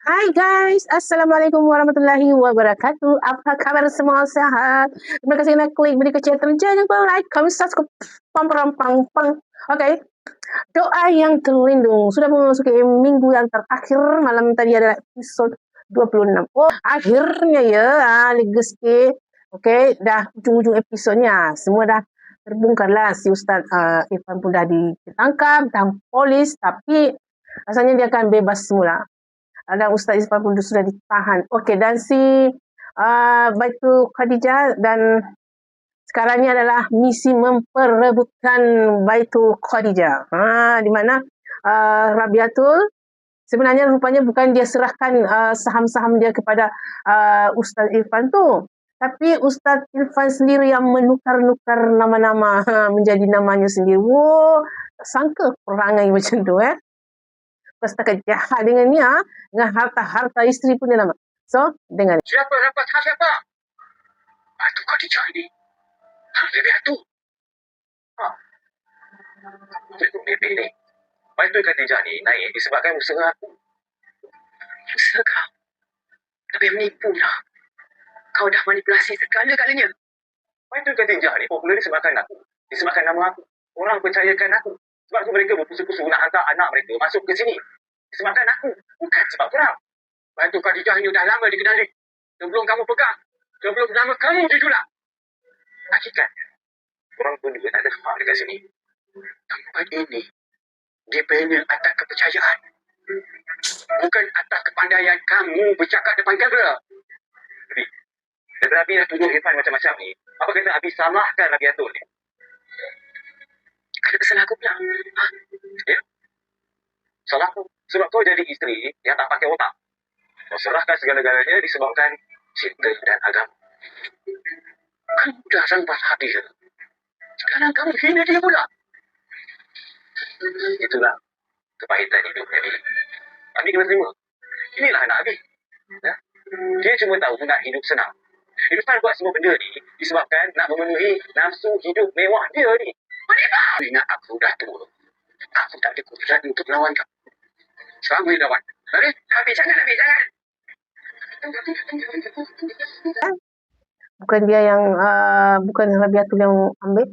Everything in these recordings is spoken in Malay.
Hai guys, Assalamualaikum warahmatullahi wabarakatuh. Apa kabar semua sehat? Terima kasih nak klik beri kecil jangan lupa like, comment, subscribe. Pam pam pam pam. Oke. Doa yang terlindung. Sudah memasuki minggu yang terakhir. Malam tadi adalah episode 26. Oh, akhirnya ya, Ligeski. Oke, dah ujung-ujung episodenya. Semua dah terbongkar lah. Si Ustaz Irfan pun dah ditangkap dan polis, tapi rasanya dia akan bebas semula. Dan Ustaz Irfan pun sudah ditahan. Okey, dan si Baitul Khadijah dan sekarang ini adalah misi memperebutkan Baitul Khadijah. Di mana Rabiatul sebenarnya rupanya bukan dia serahkan saham-saham dia kepada Ustaz Irfan tu. Tapi Ustaz Irfan sendiri yang menukar-nukar nama-nama menjadi namanya sendiri. Wow, tak sangka perangai macam tu Setakat jahat dengan ni dengan harta-harta isteri pun dia nama. So, dengan siapa dapat hak siapa? Batu Khadijah ini. Lebih tu. Itu bebe ni. Batu Khadijah ni naik disebabkan usaha aku. Usaha kau? Lebih menipu lah. Kau dah manipulasi segala-galanya. Batu Khadijah ni popular disebabkan aku. Disebabkan nama aku. Orang percayakan aku. Sebab tu mereka berpusu-pusu nak hantar anak mereka masuk ke sini. Disebabkan aku. Bukan sebab korang. Batu Khadijah ni dah lama dikenali. Sebelum kamu pegang. Sebelum nama kamu dijulang. Hakikatnya, korang berdua tak ada hak dekat sini. Tempat ini dibina atas kepercayaan. Bukan atas kepandaian kamu bercakap depan kamera. Abi, daripada Abi dah tuduh Irfan macam-macam ni, apa kata Abi salahkan Rabiatul ni? Ada kesalahan aku pula. Ya? Salah aku. Sebab kau jadi isteri yang tak pakai otak. Kau serahkan segala-galanya disebabkan cinta dan agama. Kamu dah rampas hati dia. Sekarang kamu hina dia pula. Itulah kepahitan hidup Abi. Abi kena terima. Inilah anak Abi. Ya? Dia cuma tahu nak hidup senang. Irfan buat semua benda ni disebabkan nak memenuhi nafsu hidup mewah dia ni. Menimba. Ingat aku dah tua. Aku tak ada kudrat untuk lawan kamu. Sekarang boleh lawan. Abi jangan, Abi jangan. bukan dia yang bukan Rabiatul yang ambil,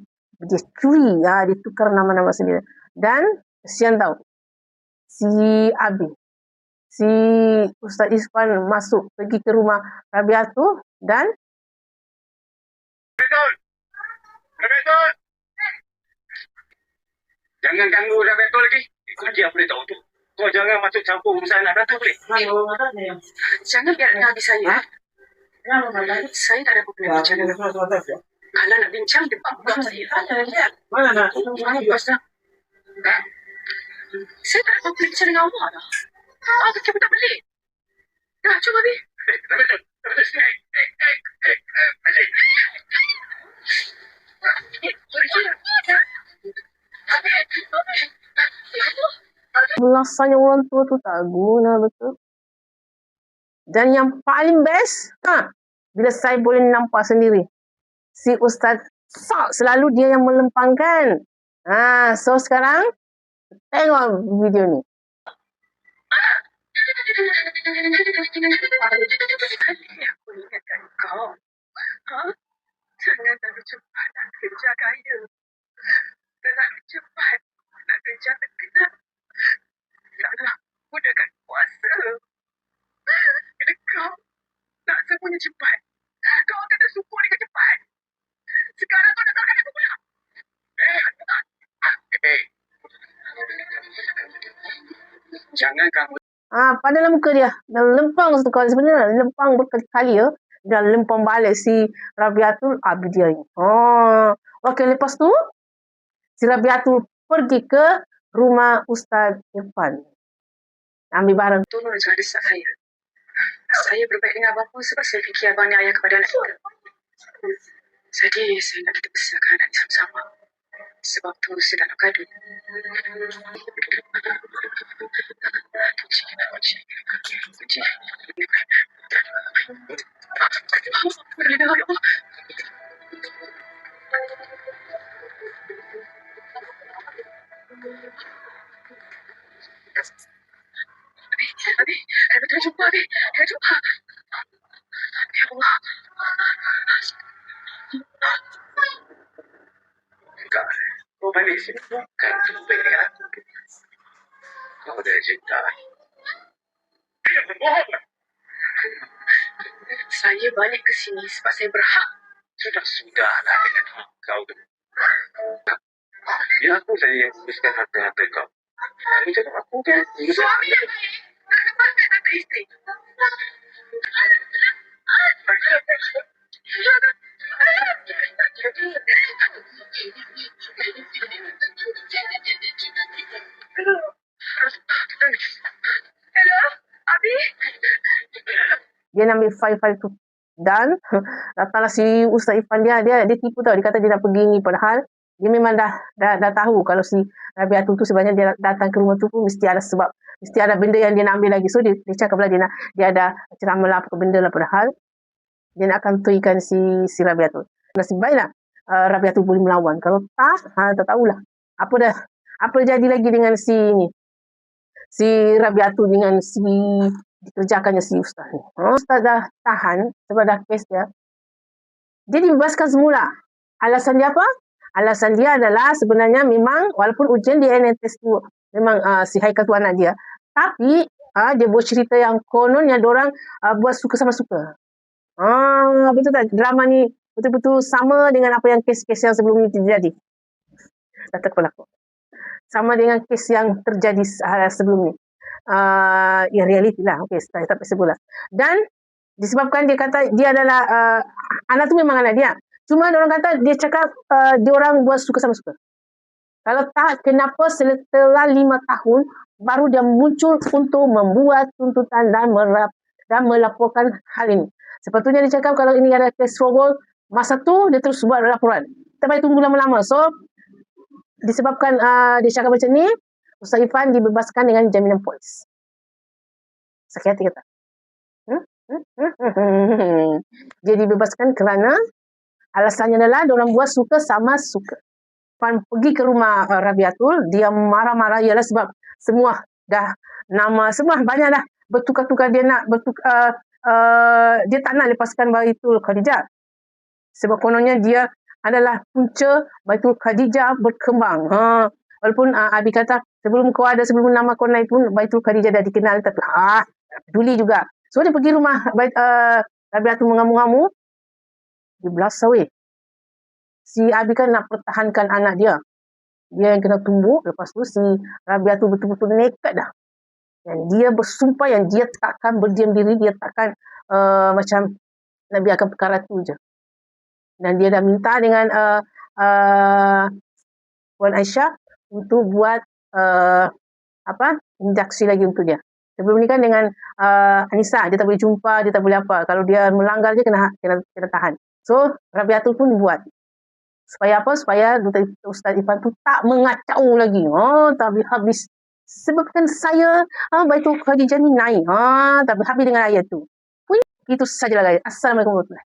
dia curi, dia tukar nama-nama sendiri. Dan kesian tahu si Abi, si Ustaz Irfan masuk pergi ke rumah Rabiatul dan Rabiatul! Jangan ganggu Rabiatul lagi. Ikut dia boleh tahu tu. Kau jangan masuk campur urusan anak Datuk boleh. Jangan biar Nabi saya. Saya tak ada problem macam ni. Kalau nak bincang, depan bukan saya. Mana nak? Saya tak ada problem bincang dengan awak dah. Awak kata tak pelik. Dah, cuba Abi. belasanya orang tua tu tak guna betul. Dan yang paling best, bila saya boleh nampak sendiri, si Ustaz selalu dia yang melempangkan. So sekarang, tengok video ni. Aku ingatkan kau. Jangan terlalu cepat nak kerja kaya. Terlalu cepat nak kerja terkenal. Salah gunakan kuasa. Bila kau nak semuanya cepat, kau akan tersukur dengan cepat. Sekarang kau nak salahkan aku pula. Jangan kamu. Padalah muka dia. Dah lempang satu kali. Sebenarnya lempang berkali-kali ya. Dah lempang balik si Rabiatul Abi dia ni. Okey, lepas tu si Rabiatul pergi ke rumah Ustaz Irfan. Ambil barang. Tolong jangan desak saya. Saya berbaik dengan abang pun sebab saya fikir abang ni ayah kepada anak kita. Jadi saya nak kita besarkan anak sama-sama. Sebab tu saya tak nak gaduh. Kunci. Boleh dengar ya Allah. Abi, Saya betul jumpa, Abi. Saya jumpa. Ya Allah. Enggak. Kau balik sini bukan jumpa dengan aku. Kau dah cinta. Saya balik ke sini sebab saya berhak. Sudah-sudahlah dengan hak kau tu. Ya, aku saja yang uruskan harta-harta kau. Kau cakap aku kan? Suami yang baik. Nak lepaskan harta isteri. Hello, Abi. Dia nak ambil file-file tu. Dan datanglah si Ustaz Irfan dia tipu tau. Dia kata dia nak pergi ni. Padahal dia memang dah tahu kalau si Rabiatul tu sebenarnya dia datang ke rumah tu pun mesti ada sebab. Mesti ada benda yang dia nak ambil lagi. So dia cakap pula dia ada ceramah lah apa benda lah. Padahal dia nak akan tuikan si Rabiatul. Nasib baiklah Rabiatul boleh melawan. Kalau tak tahulah. Apa jadi lagi dengan si Rabiatul dengan si dikerjakannya si Ustaz ni. Ustaz dah tahan sebab dah kes dia. Dia dibebaskan semula. Alasan dia apa? Alasan dia adalah sebenarnya memang walaupun ujian DNA test tu memang si Haikal tu anak dia. Tapi dia buat cerita yang kononnya diorang buat suka sama suka. Betul tak? Drama ni betul-betul sama dengan apa yang kes-kes yang sebelum ni terjadi. Dah terkepala aku. Sama dengan kes yang terjadi sebelum ni. Yang realiti lah. Okay, tak possible lah. Dan disebabkan dia kata dia adalah anak tu memang anak dia. Cuma orang kata dia cakap dia orang buat suka sama suka. Kalau tak, kenapa setelah 5 tahun baru dia muncul untuk membuat tuntutan dan melaporkan hal ini. Sepatutnya dia cakap kalau ini ada kes rogol, masa tu dia terus buat laporan. Tak payah tunggu lama-lama. So disebabkan dia cakap macam ni, Ustaz Irfan dibebaskan dengan jaminan polis. Sakit hati kata. Dia dibebaskan kerana alasannya adalah diorang buat suka sama suka. Irfan pergi ke rumah Rabiatul, dia marah-marah ialah sebab semua dah nama, semua banyak dah bertukar-tukar dia nak dia tak nak lepaskan Baitul Khadijah. Sebab kononnya dia adalah punca Baitul Khadijah berkembang. Walaupun Abi kata sebelum nama kau naik pun Baitul Khadijah dah dikenal, tapi peduli juga. So dia pergi rumah Rabiatul mengamu-ngamu, dia belasah weh. Si Abi kan nak pertahankan anak dia. Dia yang kena tumbuk, lepas tu si Rabiatul betul-betul nekat dah. Dan dia bersumpah yang dia takkan berdiam diri, dia takkan macam nak biarkan perkara tu je. Dan dia dah minta dengan Puan Aisyah untuk buat injaksi lagi untuk dia. Sebelum ni kan dengan Anissa, dia tak boleh jumpa, dia tak boleh apa. Kalau dia melanggar je kena tahan. So Rabiatul pun buat. Supaya apa? Supaya Ustaz Irfan tu tak mengacau lagi. Tapi habis. Sebabkan saya Baitul Khadijah ni naik. Tapi habis dengan ayat tu. Itu sajalah guys. Assalamualaikum warahmatullahi wabarakatuh.